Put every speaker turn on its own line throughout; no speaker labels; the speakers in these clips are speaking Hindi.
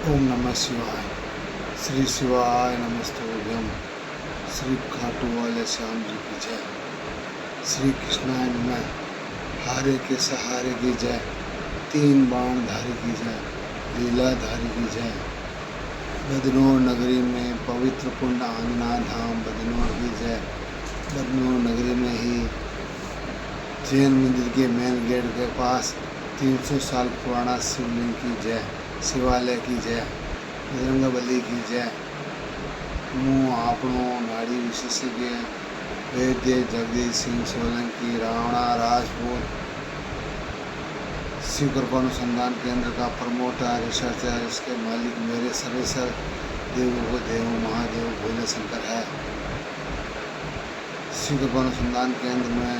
ओम नमः शिवाय। श्री शिवाय नमस्तुभ्यम। श्री खाटू वाले श्याम जी की जय। श्री कृष्णाय नमः। हारे के सहारे की जय। तीन बाण धारी की जय। लीलाधारी की जय। बदनोर नगरी में पवित्र कुंड आंगना धाम बदनोर की जय। बदनोर नगरी में ही जैन मंदिर के मेन गेट के पास 300 साल पुराना शिवलिंग की जय। शिवालय की जय। बजरंगबली की जय। मुँह आपणो नाड़ी विशेषज्ञ वैद्य जगदीश सिंह सोलंकी राणा राजपूत शिव कृपानुसंधान केंद्र का प्रमोटर रिसर्चर इसके मालिक मेरे सर्वेश्वर देवों को देव महादेव भोले शंकर है। शिव कृपानुसंधान केंद्र में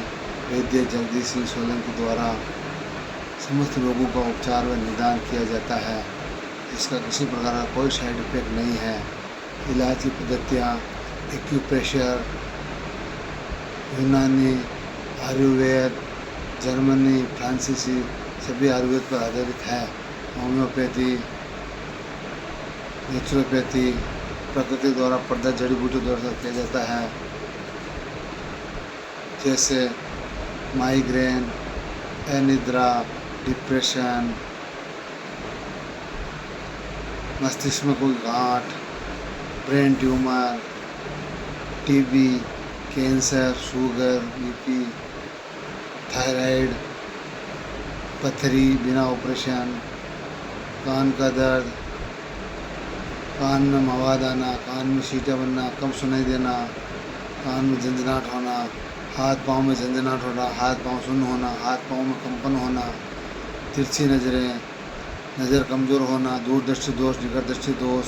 वैद्य जगदीश सिंह सोलंकी द्वारा समस्त रोगों का उपचार व निदान किया जाता है। इसका किसी प्रकार का कोई साइड इफेक्ट नहीं है। इलाज की पद्धतियाँ एक्यूप्रेशर, यूनानी, आयुर्वेद, जर्मनी, फ्रांसीसी सभी आयुर्वेद पर आधारित है। होम्योपैथी, नेचुरोपैथी प्रकृति द्वारा प्रदत्त जड़ी बूटी द्वारा किया जाता है, जैसे माइग्रेन, अनिद्रा, डिप्रेशन, मस्तिष्क में कोई गांठ, brain tumour, TB, cancer, sugar, BP, thyroid, पथरी बिना ऑपरेशन, कान का दर्द, कान में मवाद आना, कान में सीटा बनना, कम सुनाई देना, कान में झंझनाहट होना, हाथ पाँव में झंझनाहट होना, हाथ पाँव सुन्न होना, हाथ पाँव में कंपन होना, तिरछी नज़रें, नज़र कमज़ोर होना, दूरदृष्टि दोष, निकट दृष्टि दोष,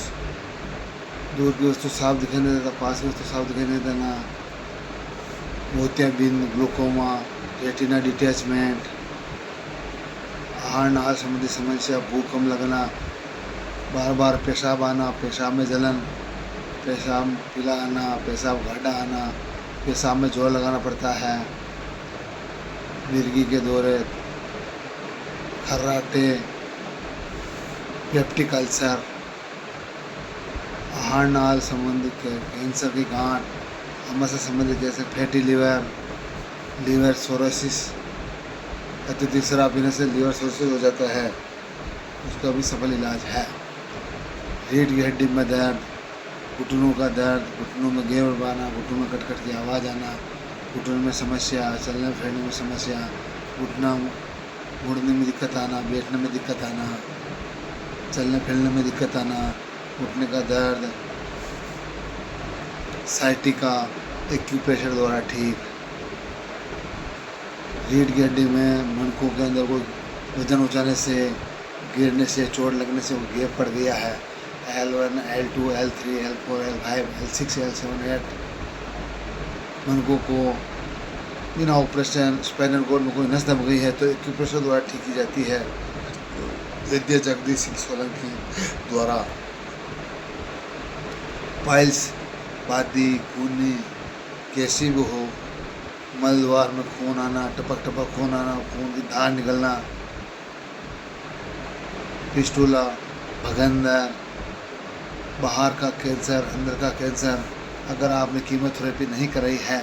दूर की वस्तु साफ दिखाई नहीं देता, पास की वस्तु साफ दिखाई नहीं देना, मोतियाबिंद, ग्लूकोमा, रेटिना डिटैचमेंट, आहार नाल संबंधी समस्या, भूख कम लगना, बार बार पेशाब आना, पेशाब में जलन, पेशाब पीला आना, पेशाब गाढ़ा आना, पेशाब में जोर लगाना पड़ता है, मिर्गी के दौरे, खर्राटे, पेप्टिक अल्सर, आहार नाल संबंधित कैंसर की गांठ, हमें से संबंधित जैसे फैटी लीवर, लीवर सोरोसिस, अत्यधिक शराब पीने से लीवर सोरोसिस हो जाता है, उसका भी सफल इलाज है। रीढ़ की हड्डी में दर्द, घुटनों का दर्द, घुटनों में गेवड़ आना, घुटनों में कटकट की आवाज़ आना, घुटनों में समस्या, चलने फिरने में समस्या, घुटना मुड़ने में दिक्कत आना, बैठने में दिक्कत आना, चलने फिरने में दिक्कत आना, घुटने का दर्द, साइटिका एक्यूप्रेशर द्वारा ठीक। रीढ़ की हड्डी में मणकों के अंदर कोई वजन उठाने से, गिरने से, चोट लगने से वो गैप पड़ गया है, L1, L2, L3, L4, L5, L6, L7, 8 मणकों को बिना ऑपरेशन, स्पाइनल कॉर्ड में कोई नस दब गई है तो एक्यूप्रेशर द्वारा ठीक की जाती है वैद्य जगदीश सिंह सोलंकी द्वारा। पाइल्स, बादी, खूनी कैसी भी हो, मल द्वार में खून आना, टपक टपक खून आना, खून की धार निकलना, फिस्टुला, भगंदर, बाहर का कैंसर, अंदर का कैंसर, अगर आपने कीमोथेरेपी नहीं कराई है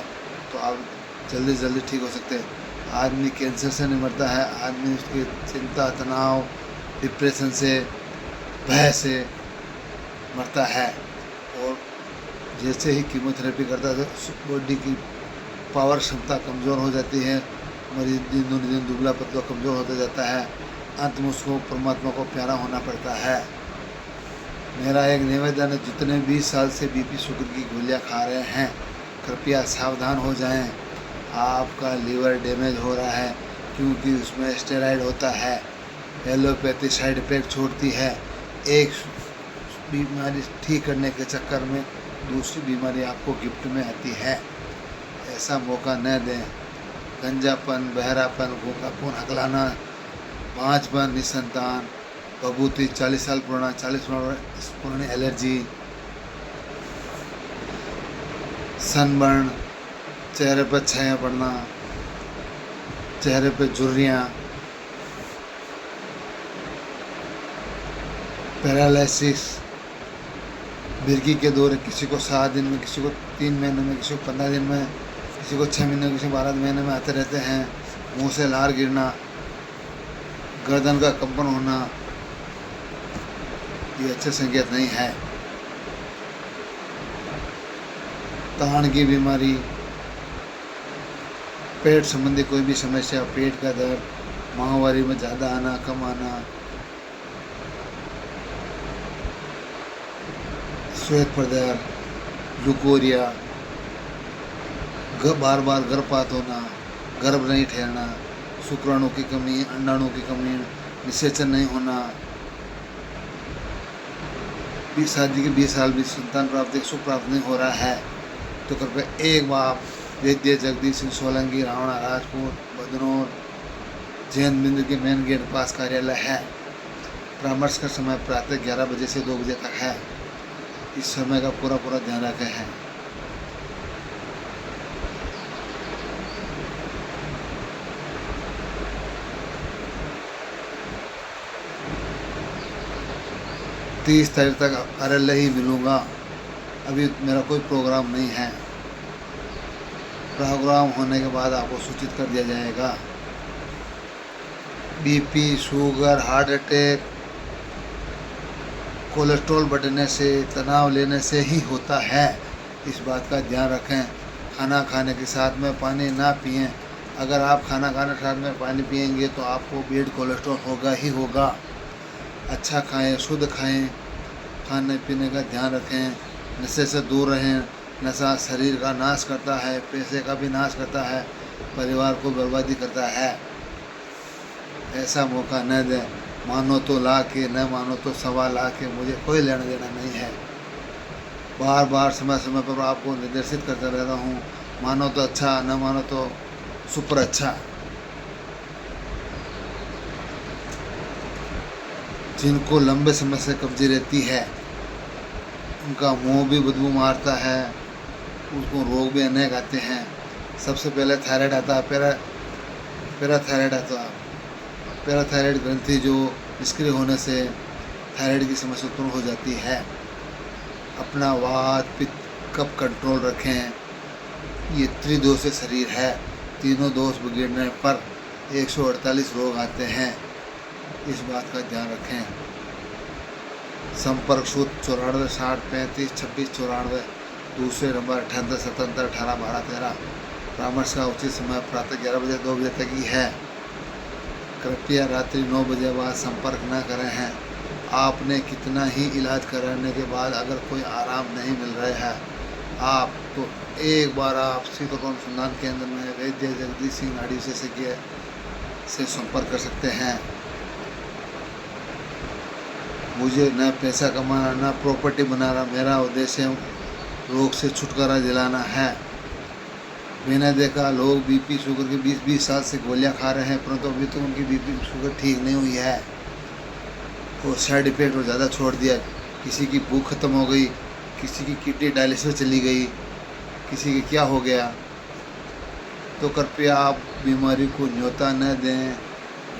तो आप जल्दी से जल्दी ठीक हो सकते हैं। आदमी कैंसर से नहीं मरता है, आदमी उसकी चिंता, तनाव, डिप्रेशन से, भय से मरता है। और जैसे ही कीमोथेरेपी करता है तो बॉडी की पावर क्षमता कमज़ोर हो जाती है, मरीज दिन दिन दुबला पतला कमज़ोर होता जाता है, अंत में उसको परमात्मा को प्यारा होना पड़ता है। मेरा एक निवेदन है, जितने 20 साल से बीपी शुगर की गोलियां खा रहे हैं कृपया सावधान हो जाएं। आपका लीवर डैमेज हो रहा है क्योंकि उसमें स्टेरॉइड होता है। एलोपैथी साइड इफेक्ट छोड़ती है, एक बीमारी ठीक करने के चक्कर में दूसरी बीमारी आपको गिफ्ट में आती है। ऐसा मौका न दें। गंजापन, बहरापन, गोकापन, हकलाना, पाँचपन, निसंतान, बबूती, 40 साल पुराना, 40 पुरानी एलर्जी, सनबर्न, चेहरे पर छाया पड़ना, चेहरे पर झुर्रियाँ, पैरालिसिस, मिर्गी के दौरे, किसी को 7 दिन में, किसी को 3 महीने में, किसी को 15 दिन में, किसी को 6 महीने में, किसी को 12 महीने में आते रहते हैं। मुंह से लार गिरना, गर्दन का कंपन होना, ये अच्छे संकेत नहीं है। ताड़ की बीमारी, पेट संबंधी कोई भी समस्या, पेट का दर्द, माहवारी में ज़्यादा आना कम आना, श्वेत पदार्थ, लुकोरिया, बार बार गर्भपात होना, गर्भ नहीं ठहरना, शुक्राणु की कमी, अंडाणु की कमी, निषेचन नहीं होना, शादी के 20 साल भी संतान प्राप्ति सुख प्राप्त नहीं हो रहा है, तो कृपया एक बार वैद्य जगदीश सिंह सोलंकी, रावणा, राजपूत, बदनौर, जैन बिंदु के मेन गेट पास कार्यालय है। परामर्श का समय प्रातः 11 बजे से 2 बजे तक है। इस समय का पूरा ध्यान रखे हैं। तीस तारीख तक कार्यालय ही मिलूँगा। अभी मेरा कोई प्रोग्राम नहीं है। प्रोग्राम होने के बाद आपको सूचित कर दिया जाएगा। BP, sugar, heart attack, cholesterol बढ़ने से, तनाव लेने से ही होता है। इस बात का ध्यान रखें। खाना खाने के साथ में पानी ना पिएं। अगर आप खाना खाने के साथ में पानी पिएंगे तो आपको बैड कोलेस्ट्रॉल होगा ही होगा। अच्छा खाएं, शुद्ध खाएं, खाने पीने का ध्यान रखें, नशे से दूर रहें। नशा शरीर का नाश करता है, पैसे का भी नाश करता है, परिवार को बर्बादी करता है। ऐसा मौका न दें। मानो तो ला के, न मानो तो सवा ला के, मुझे कोई लेना देना नहीं है। बार बार समय समय पर आपको निर्देशित करता रहता हूँ। मानो तो अच्छा, न मानो तो सुपर अच्छा। जिनको लंबे समय से कब्जी रहती है, उनका मुंह भी बदबू मारता है, उसको रोग भी अनेक आते हैं। सबसे पहले थायराइड आता है, पैराथायराइड आता है। पैराथायराइड ग्रंथि जो निष्क्रिय होने से थायराइड की समस्या उत्पन्न हो जाती है। अपना वात, पित्त, कफ कंट्रोल रखें। ये त्रिदोष शरीर है। तीनों दोष बिगड़ने पर 148 रोग आते हैं। इस बात का ध्यान रखें। संपर्क सूत्र 94 60 35 26 94, दूसरे नंबर 78 77 18 12 13। परामर्श का उचित समय प्रातः 11 बजे 2 बजे तक ही है। कृपया रात्रि 9 बजे बाद संपर्क न करें हैं। आपने कितना ही इलाज कराने के बाद अगर कोई आराम नहीं मिल रहा है आप तो एक बार आप शीतल अनुसंधान केंद्र में वैद्य जगदीश सिंह नाड़ी विशेषज्ञ से संपर्क कर सकते हैं। मुझे न पैसा कमाना, न प्रॉपर्टी बनाना, मेरा उद्देश्य रोग से छुटकारा दिलाना है। मैंने देखा लोग बीपी शुगर की 20-20 साल से गोलियां खा रहे हैं, परंतु अभी तो उनकी बीपी शुगर ठीक नहीं हुई है। और साइड इफेक्ट और ज़्यादा छोड़ दिया। किसी की भूख खत्म हो गई, किसी की किडनी डायलिसिस चली गई, किसी की क्या हो गया। तो कृपया आप बीमारी को न्योता न दें।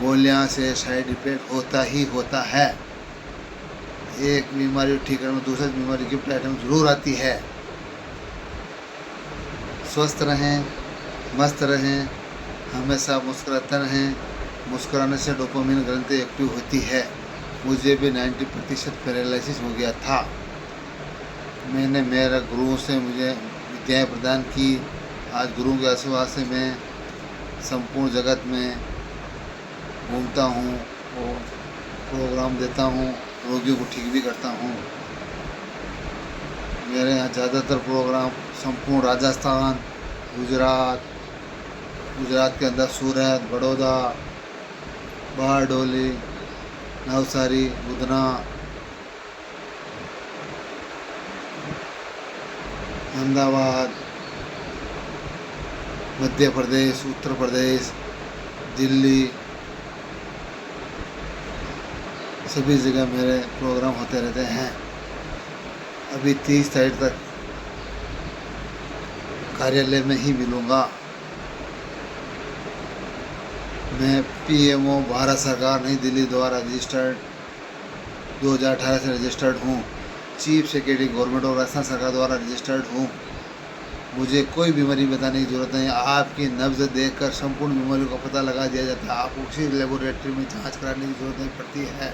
गोलियां से साइड इफेक्ट होता ही होता है। एक बीमारी ठीक करने में दूसरी बीमारी की प्लेटम जरूर आती है। स्वस्थ रहें, मस्त रहें, हमेशा मुस्कुराते रहें। मुस्कुराने से डोपामिन ग्रंथि एक्टिव होती है। मुझे भी 90% पैरालिसिस हो गया था। मैंने मेरे गुरुओं से मुझे विद्याएं प्रदान की। आज गुरुओं के आशीर्वाद से मैं संपूर्ण जगत में घूमता हूँ और प्रोग्राम देता हूँ, रोगियों को ठीक भी करता हूँ। मेरे यहाँ ज़्यादातर प्रोग्राम संपूर्ण राजस्थान, गुजरात के अंदर सूरत, बड़ौदा, बारडोली, नवसारी, उधना, अहमदाबाद, मध्य प्रदेश, उत्तर प्रदेश, दिल्ली, सभी जगह मेरे प्रोग्राम होते रहते हैं। अभी 30 तारीख तक कार्यालय में ही मिलूँगा। मैं PMO भारत सरकार नई दिल्ली द्वारा रजिस्टर्ड 2018 से रजिस्टर्ड हूँ। Chief secretary government of Rajasthan सरकार द्वारा रजिस्टर्ड हूँ। मुझे कोई बीमारी बताने की ज़रूरत नहीं। आपकी नब्ज़ देखकर संपूर्ण बीमारियों का पता लगा दिया जाता है। आपको किसी लेबोरेटरी में जांच कराने की ज़रूरत नहीं पड़ती है।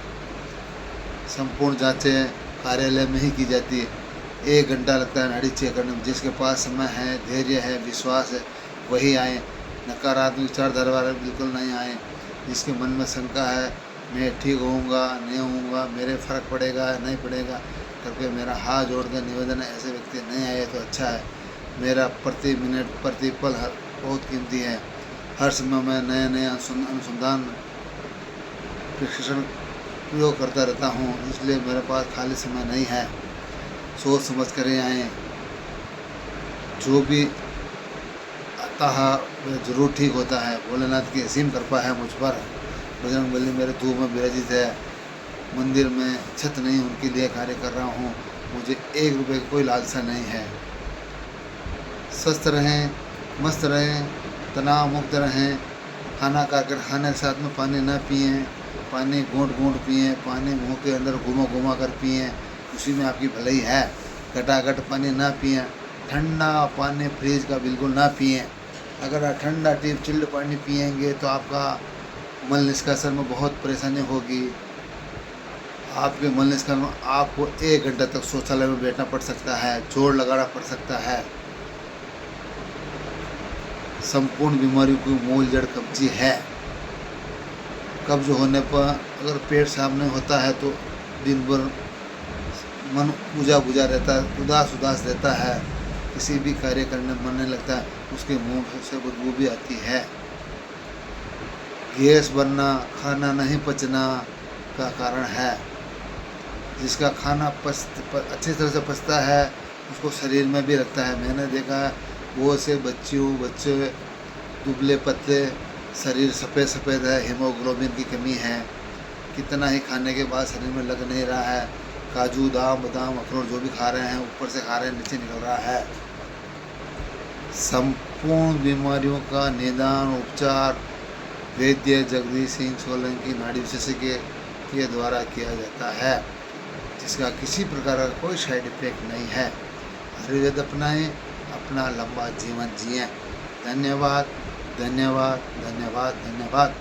संपूर्ण जांचें कार्यालय में ही की जाती है। 1 घंटा लगता है नाड़ी चेक करने में। जिसके पास समय है, धैर्य है, विश्वास है, वही आए। नकारात्मक विचारधारा वाले बिल्कुल नहीं आए। जिसके मन में शंका है मैं ठीक होऊंगा नहीं होऊंगा, मेरे फ़र्क पड़ेगा नहीं पड़ेगा, करके मेरा हाथ जोड़ कर निवेदन है, ऐसे व्यक्ति नहीं आए तो अच्छा है। मेरा प्रति मिनट प्रति पल बहुत कीमती है। हर समय मैं नए नए अनुसंधान प्रशिक्षण प्रयोग करता रहता हूँ, इसलिए मेरे पास खाली समय नहीं है। सोच समझ कर ही आएँ। जो भी आता है वह जरूर ठीक होता है। भोलेनाथ की असीम कृपा है मुझ पर। बजरंगबली मेरे धूप में विराजित है। मंदिर में छत नहीं, उनके लिए कार्य कर रहा हूँ। मुझे 1 रुपये की कोई लालसा नहीं है। स्वस्थ रहें, मस्त रहें, तनाव मुक्त रहें। खाना खाकर खाने के साथ में पानी ना पिएं। पानी घूंट घूंट पिएं। पानी मुंह के अंदर घुमा घुमा कर पिएं, उसी में आपकी भलाई है। घटाघट पानी ना पिएं। ठंडा पानी फ्रिज का बिल्कुल ना पिएं। अगर आप ठंडा टीप चिल्ड पानी पिएंगे तो आपका मल निष्कासन में बहुत परेशानी होगी। आपके मल निष्कासन में आपको 1 घंटा तक शौचालय में बैठना पड़ सकता है, जोड़ लगाना पड़ सकता है। संपूर्ण बीमारियों की मूल जड़ कब्जी है। कब्ज होने पर अगर पेट साफ नहीं होता है तो दिन भर मन बुझा बुझा रहता है, उदास उदास रहता है, किसी भी कार्य करने में मन नहीं लगता है, उसके मुंह से बदबू भी आती है। गैस बनना, खाना नहीं पचना का कारण है। जिसका खाना अच्छी तरह से पचता है उसको शरीर में भी लगता है। मैंने देखा है वो से बच्चे दुबले पतले, शरीर सफ़ेद सफ़ेद है, हीमोग्लोबिन की कमी है। कितना ही खाने के बाद शरीर में लग नहीं रहा है। काजू बादाम अखरोट जो भी खा रहे हैं ऊपर से खा रहे हैं, नीचे निकल रहा है। संपूर्ण बीमारियों का निदान उपचार वैद्य जगदीश सिंह सोलंकी नाड़ी विशेषज्ञ के द्वारा किया जाता है, जिसका किसी प्रकार का कोई साइड इफेक्ट नहीं है। आयुर्वेद अपनाएं, अपना लंबा जीवन जिएं। धन्यवाद धन्यवाद धन्यवाद धन्यवाद।